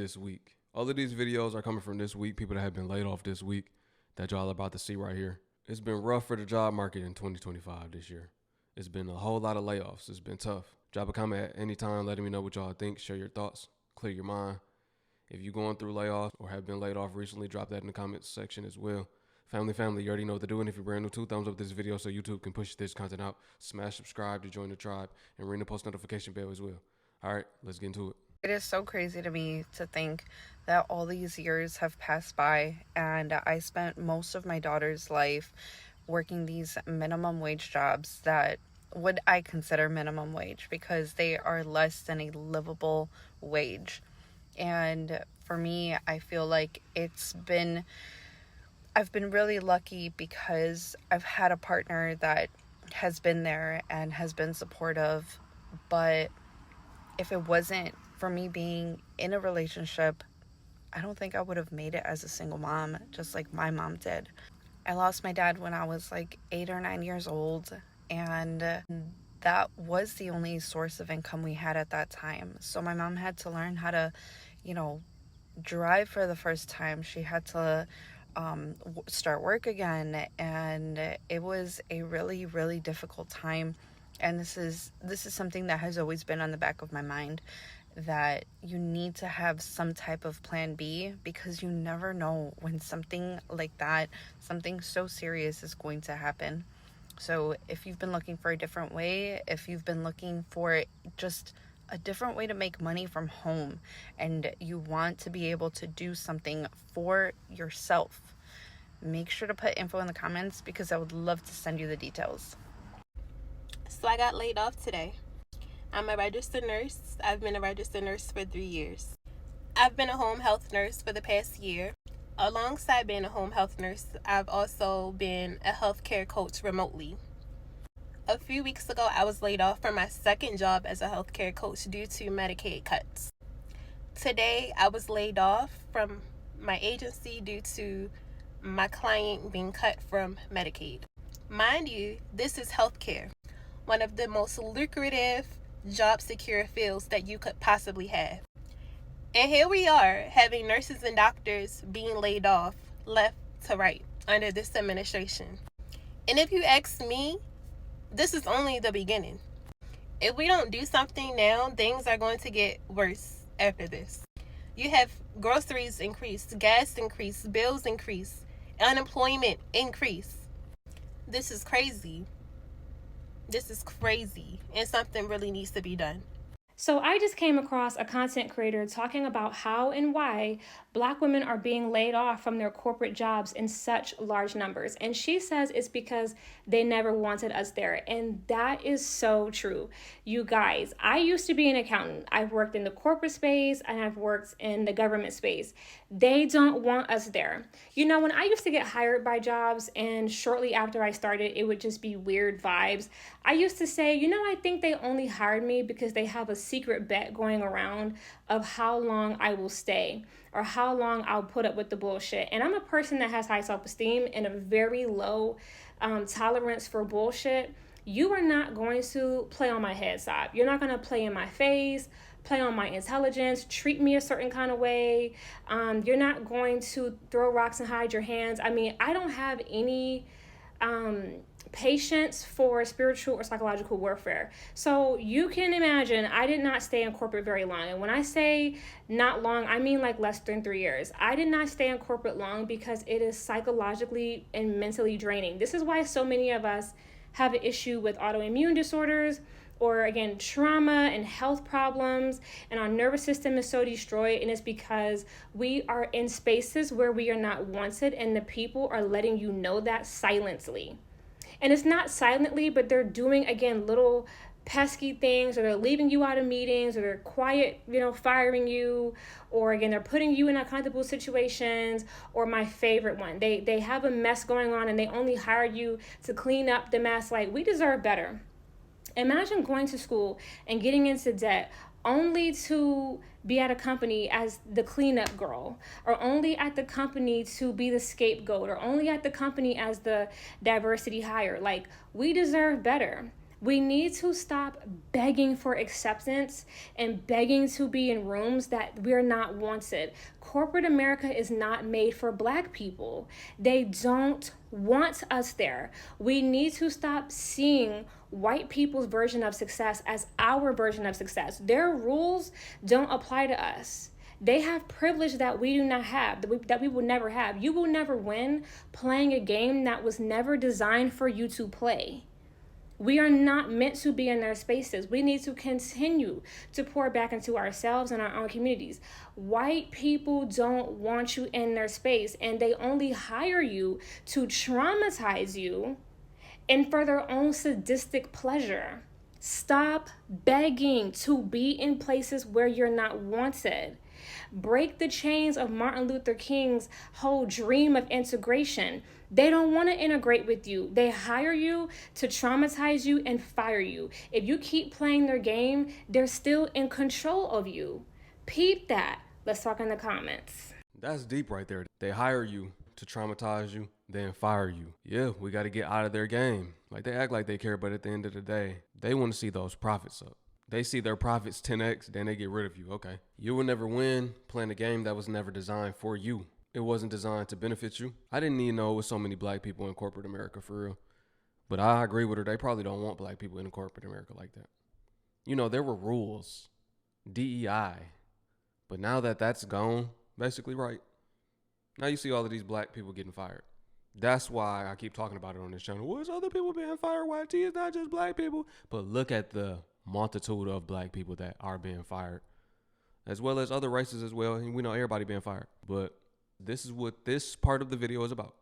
this week. All of these videos are coming from this week, people that have been laid off this week that y'all are about to see right here. It's been rough for the job market in 2025 this year. It's been a whole lot of layoffs. It's been tough. Drop a comment at any time letting me know what y'all think. Share your thoughts. Clear your mind. If you're going through layoffs or have been laid off recently, drop that in the comments section as well. Family, you already know what to do. And if you're brand new too, thumbs up this video so YouTube can push this content out. Smash subscribe to join the tribe and ring the post notification bell as well. All right, let's get into it. It is so crazy to me to think that all these years have passed by and I spent most of my daughter's life working these minimum wage jobs that would I consider minimum wage because they are less than a livable wage. And for me, I feel like I've been really lucky because I've had a partner that has been there and has been supportive. But if it wasn't for me being in a relationship, I don't think I would have made it as a single mom, just like my mom did. I lost my dad when I was like 8 or 9 years old, and that was the only source of income we had at that time. So my mom had to learn how to, drive for the first time. She had to start work again, and it was a really, really difficult time. And this is something that has always been on the back of my mind, that you need to have some type of plan B because you never know when something like that, something so serious is going to happen. So if you've been looking for a different way, if you've been looking for just a different way to make money from home and you want to be able to do something for yourself, make sure to put info in the comments because I would love to send you the details. So I got laid off today. I'm a registered nurse. I've been a registered nurse for 3 years. I've been a home health nurse for the past year. Alongside being a home health nurse, I've also been a healthcare coach remotely. A few weeks ago, I was laid off from my second job as a healthcare coach due to Medicaid cuts. Today, I was laid off from my agency due to my client being cut from Medicaid. Mind you, this is healthcare, one of the most lucrative, job secure fields that you could possibly have. And here we are having nurses and doctors being laid off left to right under this administration. And if you ask me, this is only the beginning. If we don't do something now, things are going to get worse after this. You have groceries increase, gas increase, bills increase, unemployment increase. This is crazy. And something really needs to be done. So I just came across a content creator talking about how and why Black women are being laid off from their corporate jobs in such large numbers. And she says it's because they never wanted us there. And that is so true. You guys, I used to be an accountant. I've worked in the corporate space and I've worked in the government space. They don't want us there. When I used to get hired by jobs and shortly after I started, it would just be weird vibes. I used to say, I think they only hired me because they have a secret bet going around of how long I will stay or how long I'll put up with the bullshit. And I'm a person that has high self-esteem and a very low tolerance for bullshit. You are not going to play on my head, Sob. You're not going to play in my face, play on my intelligence, treat me a certain kind of way. You're not going to throw rocks and hide your hands. I don't have any patience for spiritual or psychological warfare. So you can imagine I did not stay in corporate very long. And when I say not long, I mean like less than 3 years. I did not stay in corporate long because it is psychologically and mentally draining. This is why so many of us have an issue with autoimmune disorders or again, trauma and health problems, and our nervous system is so destroyed, and it's because we are in spaces where we are not wanted and the people are letting you know that silently. And it's not silently, but they're doing, again, little pesky things, or they're leaving you out of meetings, or they're quiet, firing you, or again, they're putting you in uncomfortable situations. Or my favorite one, they have a mess going on and they only hire you to clean up the mess. Like, we deserve better. Imagine going to school and getting into debt only to be at a company as the cleanup girl, or only at the company to be the scapegoat, or only at the company as the diversity hire. Like, we deserve better. We need to stop begging for acceptance and begging to be in rooms that we're not wanted. Corporate America is not made for Black people. They don't want us there. We need to stop seeing white people's version of success as our version of success. Their rules don't apply to us. They have privilege that we do not have, that we will never have. You will never win playing a game that was never designed for you to play. We are not meant to be in their spaces. We need to continue to pour back into ourselves and our own communities. White people don't want you in their space, and they only hire you to traumatize you and for their own sadistic pleasure. Stop begging to be in places where you're not wanted. Break the chains of Martin Luther King's whole dream of integration. They don't want to integrate with you. They hire you to traumatize you and fire you. If you keep playing their game, they're still in control of you. Peep that. Let's talk in the comments. That's deep right there. They hire you to traumatize you, then fire you. Yeah, we got to get out of their game. Like, they act like they care, but at the end of the day, they want to see those profits up. They see their profits 10x, then they get rid of you. Okay. You will never win playing a game that was never designed for you. It wasn't designed to benefit you. I didn't even know it was so many Black people in corporate America, for real. But I agree with her. They probably don't want Black people in corporate America like that. You know, there were rules, DEI. But now that that's gone, basically, right? Now you see all of these Black people getting fired. That's why I keep talking about it on this channel. Well, it's other people being fired. YT is not just Black people. But look at the multitude of Black people that are being fired, as well as other races as well. And we know everybody being fired. But this is what this part of the video is about.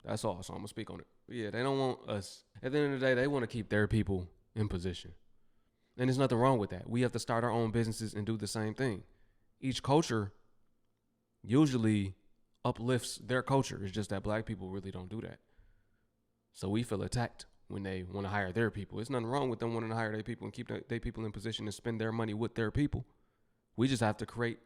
That's all. So I'm going to speak on it. But yeah, they don't want us. At the end of the day, they want to keep their people in position. And there's nothing wrong with that. We have to start our own businesses and do the same thing. Each culture usually uplifts their culture. It's just that Black people really don't do that. So we feel attacked when they want to hire their people. There's nothing wrong with them wanting to hire their people and keep their people in position and spend their money with their people. We just have to create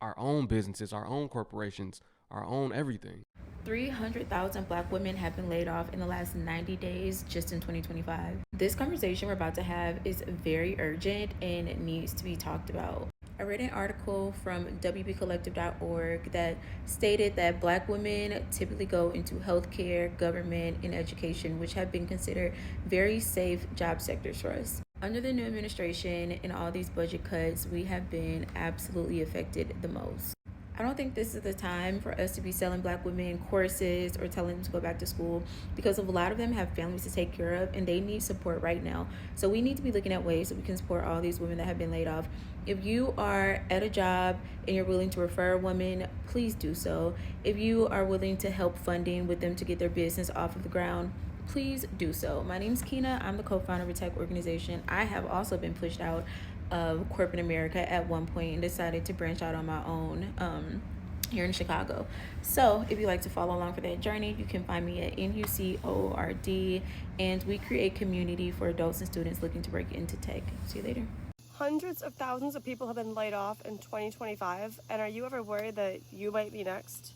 our own businesses, our own corporations, our own everything. 300,000 Black women have been laid off in the last 90 days just in 2025. This conversation we're about to have is very urgent and it needs to be talked about. I read an article from wbcollective.org that stated that Black women typically go into healthcare, government, and education, which have been considered very safe job sectors for us. Under the new administration and all these budget cuts, we have been absolutely affected the most. I don't think this is the time for us to be selling Black women courses or telling them to go back to school, because a lot of them have families to take care of and they need support right now. So we need to be looking at ways that we can support all these women that have been laid off. If you are at a job and you're willing to refer a woman, please do so. If you are willing to help funding with them to get their business off of the ground, please do so. My name's Kina. I'm the co-founder of a tech organization. I have also been pushed out of corporate America at one point and decided to branch out on my own here in Chicago. So if you'd like to follow along for that journey, you can find me at NUCORD, and we create community for adults and students looking to break into tech. See you later. Hundreds of thousands of people have been laid off in 2025, and are you ever worried that you might be next?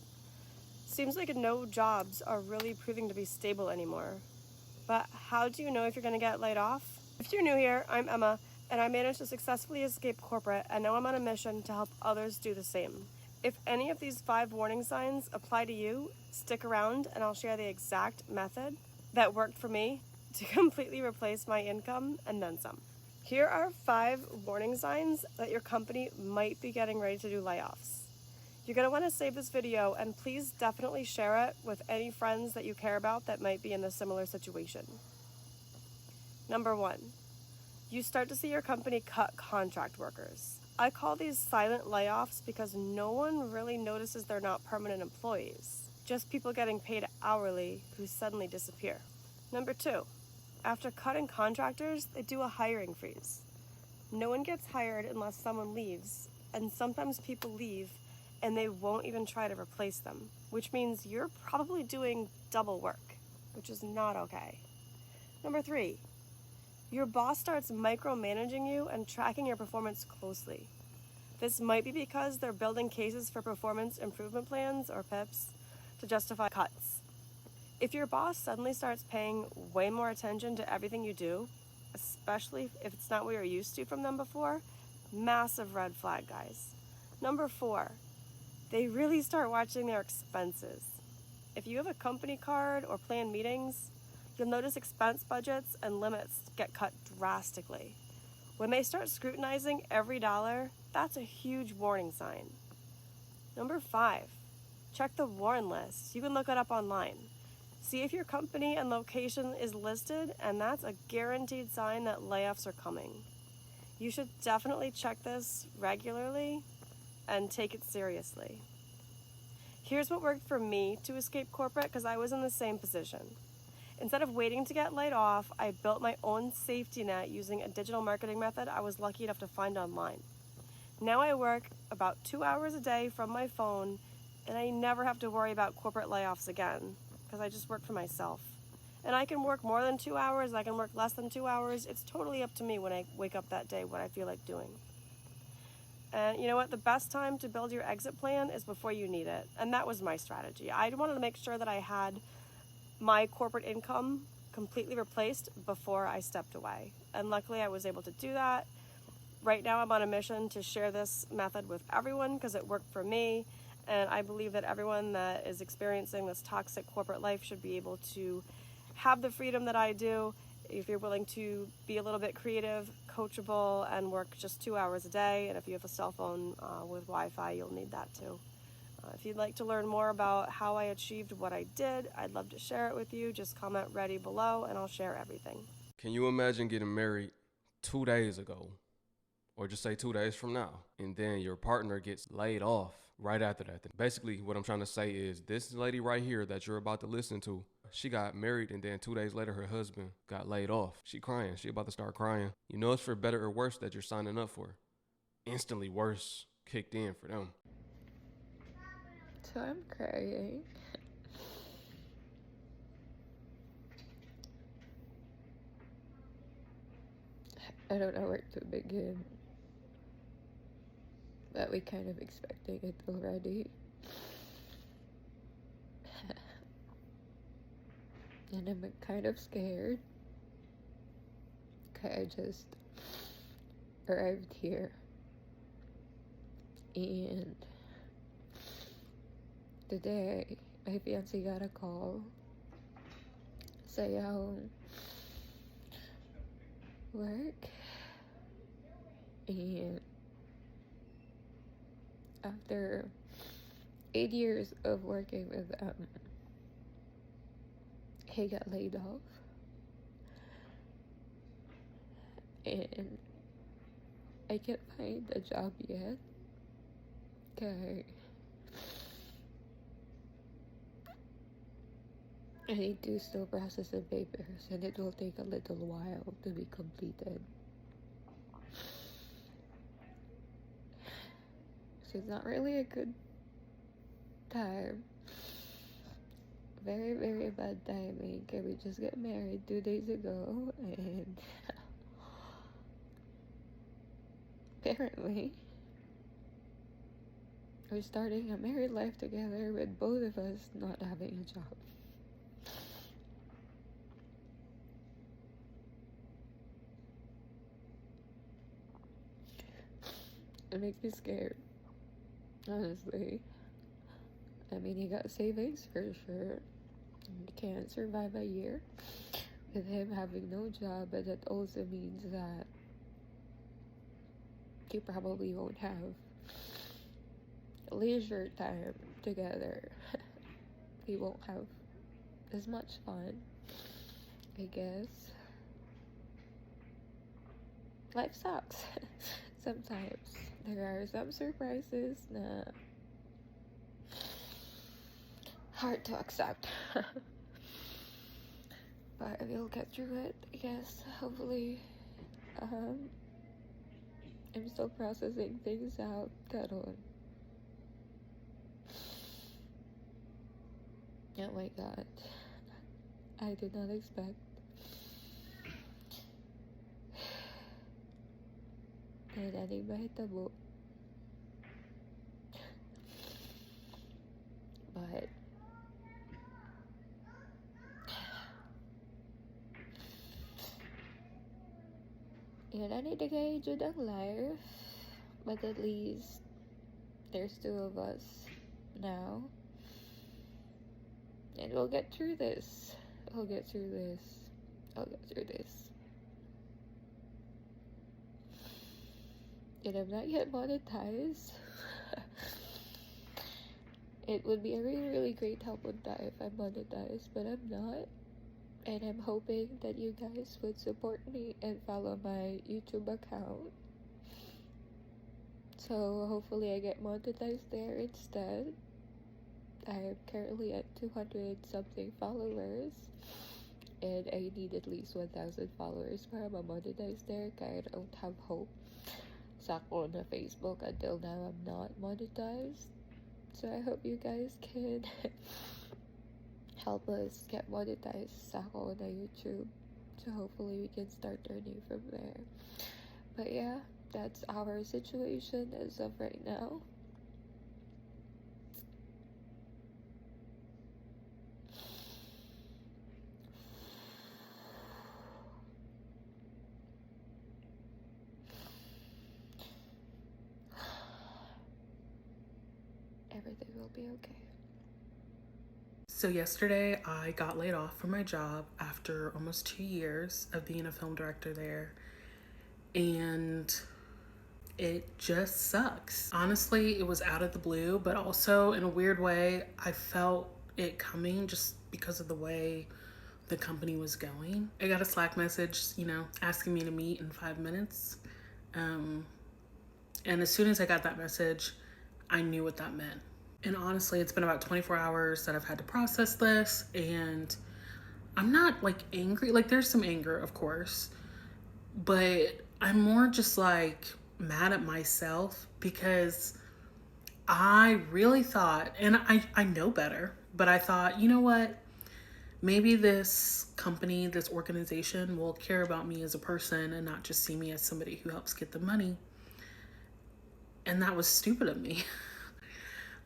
Seems like no jobs are really proving to be stable anymore. But how do you know if you're going to get laid off? If you're new here, I'm Emma, and I managed to successfully escape corporate, and now I'm on a mission to help others do the same. If any of these 5 warning signs apply to you, stick around and I'll share the exact method that worked for me to completely replace my income and then some. Here are 5 warning signs that your company might be getting ready to do layoffs. You're going to want to save this video and please definitely share it with any friends that you care about that might be in a similar situation. Number 1, you start to see your company cut contract workers. I call these silent layoffs because no one really notices they're not permanent employees, just people getting paid hourly who suddenly disappear. Number 2, after cutting contractors, they do a hiring freeze. No one gets hired unless someone leaves, and sometimes people leave and they won't even try to replace them, which means you're probably doing double work, which is not okay. Number 3, your boss starts micromanaging you and tracking your performance closely. This might be because they're building cases for performance improvement plans, or PIPs, to justify cuts. If your boss suddenly starts paying way more attention to everything you do, especially if it's not what you're used to from them before, massive red flag, guys. Number 4, they really start watching their expenses. If you have a company card or planned meetings, you'll notice expense budgets and limits get cut drastically. When they start scrutinizing every dollar, that's a huge warning sign. Number 5, check the warn list. You can look it up online. See if your company and location is listed, and that's a guaranteed sign that layoffs are coming. You should definitely check this regularly and take it seriously. Here's what worked for me to escape corporate, because I was in the same position. Instead of waiting to get laid off, I built my own safety net using a digital marketing method I was lucky enough to find online. Now I work about 2 hours a day from my phone, and I never have to worry about corporate layoffs again, because I just work for myself. And I can work more than 2 hours, I can work less than 2 hours. It's totally up to me when I wake up that day, what I feel like doing. And you know what? The best time to build your exit plan is before you need it. And that was my strategy. I wanted to make sure that I had my corporate income completely replaced before I stepped away. And luckily I was able to do that. Right now I'm on a mission to share this method with everyone because it worked for me. And I believe that everyone that is experiencing this toxic corporate life should be able to have the freedom that I do. If you're willing to be a little bit creative, coachable, and work just 2 hours a day, and if you have a cell phone with Wi-Fi, you'll need that too. If you'd like to learn more about how I achieved what I did, I'd love to share it with you. Just comment ready below, and I'll share everything. Can you imagine getting married 2 days ago, or just say 2 days from now, and then your partner gets laid off right after that? Basically, what I'm trying to say is this lady right here that you're about to listen to, she got married, and then 2 days later, her husband got laid off. She crying. She about to start crying. You know it's for better or worse that you're signing up for. Instantly worse kicked in for them. So I'm crying. I don't know where to begin. But we kind of expecting it already. And I'm kind of scared. Okay, I just arrived here. And today, my fiance got a call. Say work. And after 8 years of working with them, he got laid off. And I can't find a job yet. Okay. I need to still process the papers, and it will take a little while to be completed. So it's not really a good time. Very, very bad timing. Okay, we just got married 2 days ago, and apparently we're starting a married life together with both of us not having a job. It makes me scared, honestly. I mean, he got savings for sure. He can't survive a year with him having no job, but that also means that he probably won't have leisure time together. We won't have as much fun, I guess. Life sucks. Sometimes there are some surprises na hard to accept. But we'll get through it, I guess. Hopefully. I'm still processing things out. Karon. Oh my god. I did not expect na naning mahitabo. But And I need to gauge it in life, but at least there's two of us now. And we'll get through this. I'll get through this. I'll get through this. And I'm not yet monetized. It would be a really, really great help if I'm monetized, but I'm not. And I'm hoping that you guys would support me and follow my YouTube account. So hopefully I get monetized there instead. I am currently at 200 something followers. And I need at least 1,000 followers para ma-monetize there. Kaya I don't have hope sa ako na Facebook until now I'm not monetized. So I hope you guys can help us get monetized sa ako na YouTube. So hopefully we can start earning from there. But yeah, that's our situation as of right now. Everything will be okay. So yesterday I got laid off from my job after almost 2 years of being a film director there. And it just sucks. Honestly, it was out of the blue, but also in a weird way, I felt it coming just because of the way the company was going. I got a Slack message, asking me to meet in 5 minutes. And as soon as I got that message, I knew what that meant. And honestly, it's been about 24 hours that I've had to process this, and I'm not angry. There's some anger, of course, but I'm more just mad at myself because I really thought, and I know better, but I thought, you know what? Maybe this company, this organization will care about me as a person and not just see me as somebody who helps get the money. And that was stupid of me.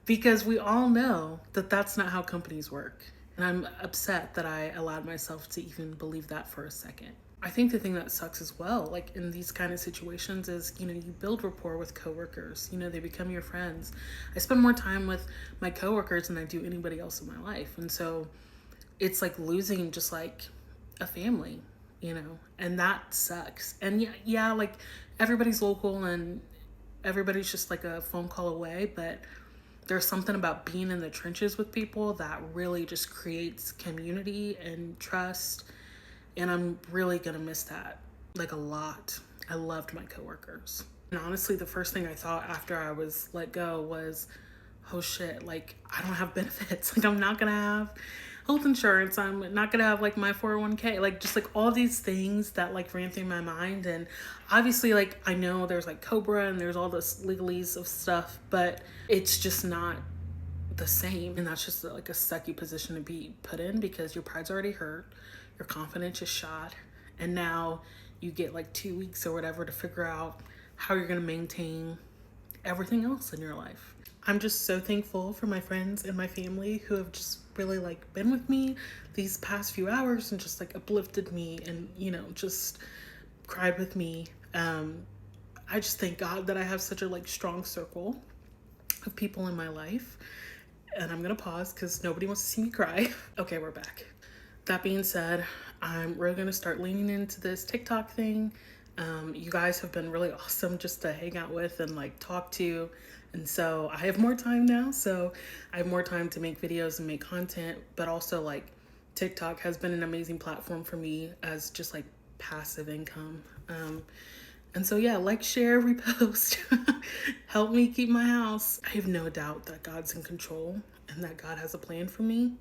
Because we all know that that's not how companies work. And I'm upset that I allowed myself to even believe that for a second. I think the thing that sucks as well, in these kind of situations is, you build rapport with coworkers. They become your friends. I spend more time with my coworkers than I do anybody else in my life. And so it's losing just a family, and that sucks. And yeah, everybody's local and everybody's just a phone call away, but there's something about being in the trenches with people that really just creates community and trust. And I'm really gonna miss that, a lot. I loved my coworkers. And honestly, the first thing I thought after I was let go was, oh shit, I don't have benefits. I'm not gonna have health insurance. I'm not gonna have my 401k. Just all these things that ran through my mind. And obviously I know there's COBRA and there's all this legalese of stuff, but it's just not the same. And that's just a sucky position to be put in because your pride's already hurt, your confidence is shot, and now you get 2 weeks or whatever to figure out how you're gonna maintain everything else in your life. I'm just so thankful for my friends and my family who have just really been with me these past few hours and just uplifted me and just cried with me. I just thank God that I have such a strong circle of people in my life. And I'm gonna pause because nobody wants to see me cry. Okay, we're back. That being said, I'm really gonna start leaning into this TikTok thing. You guys have been really awesome just to hang out with and talk to. And so I have more time now. So I have more time to make videos and make content, but also TikTok has been an amazing platform for me as just passive income. And so yeah, share, repost, help me keep my house. I have no doubt that God's in control and that God has a plan for me.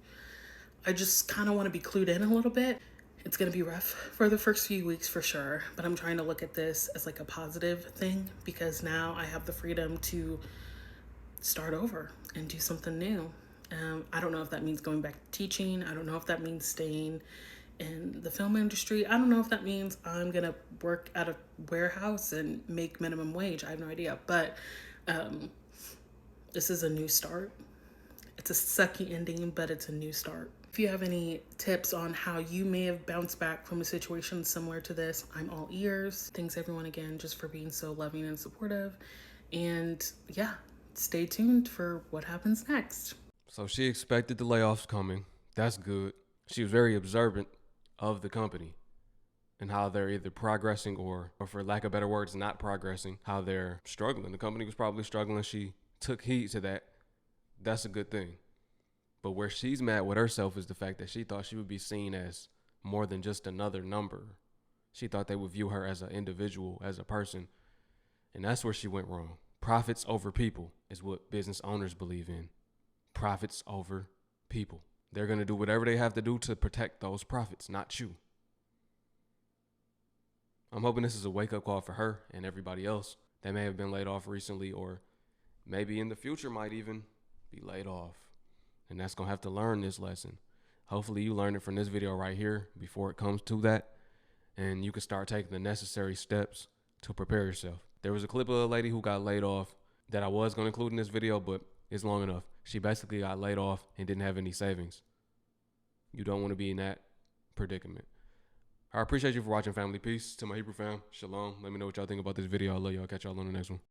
I just kind of want to be clued in a little bit. It's going to be rough for the first few weeks for sure, but I'm trying to look at this as a positive thing because now I have the freedom to start over and do something new. I don't know if that means going back to teaching. I don't know if that means staying in the film industry. I don't know if that means I'm going to work at a warehouse and make minimum wage. I have no idea, but this is a new start. It's a sucky ending, but it's a new start. If you have any tips on how you may have bounced back from a situation similar to this, I'm all ears. Thanks everyone again just for being so loving and supportive. And yeah, stay tuned for what happens next. So she expected the layoffs coming. That's good. She was very observant of the company and how they're either progressing or for lack of better words, not progressing, how they're struggling. The company was probably struggling. She took heed to that. That's a good thing. But where she's mad with herself is the fact that she thought she would be seen as more than just another number. She thought they would view her as an individual, as a person. And that's where she went wrong. Profits over people is what business owners believe in. Profits over people. They're going to do whatever they have to do to protect those profits, not you. I'm hoping this is a wake-up call for her and everybody else that may have been laid off recently or maybe in the future might even be laid off. And that's going to have to learn this lesson. Hopefully you learn it from this video right here before it comes to that. And you can start taking the necessary steps to prepare yourself. There was a clip of a lady who got laid off that I was going to include in this video, but it's long enough. She basically got laid off and didn't have any savings. You don't want to be in that predicament. I appreciate you for watching, family. Peace to my Hebrew fam. Shalom. Let me know what y'all think about this video. I love y'all. Catch y'all on the next one.